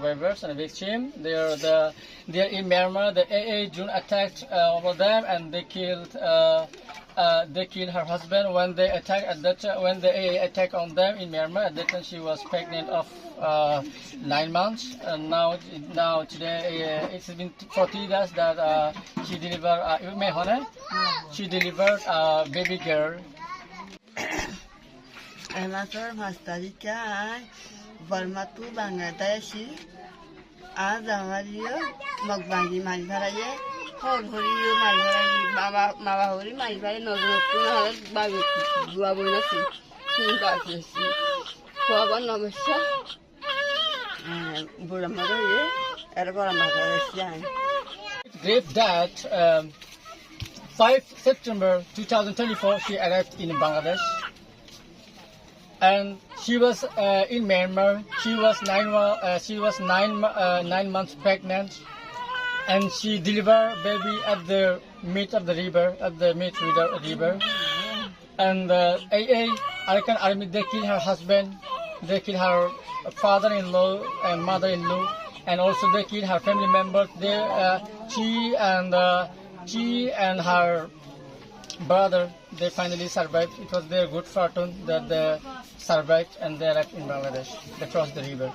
survivors and victims. They're in Myanmar. The AA June attacked over them, and they killed her husband when they attacked when the AA attacked on them in Myanmar. At that time, she was pregnant of 9 months, and now today it's been 40 days that she delivered. She delivered a baby girl. Amateur Mastarica, Valmatu Bangladeshi, Azamario, Magbangi Malvaraye, Horio Malvari, Mavahori Malvari, no Babu Guabunasi, Tungashi, Kuaban of a shop, Buramadaye, Ergoramadashi. Great that 5 September 2024 she arrived in Bangladesh, and she was in Myanmar. She was 9 months pregnant, and she delivered baby at the mid of the river, river. And AA Arakan Army, they killed her husband, they killed her father-in-law and mother-in-law, and also they killed her family members. She and her brother, they finally survived. It was their good fortune that they survived, and they arrived in Bangladesh. They crossed the river.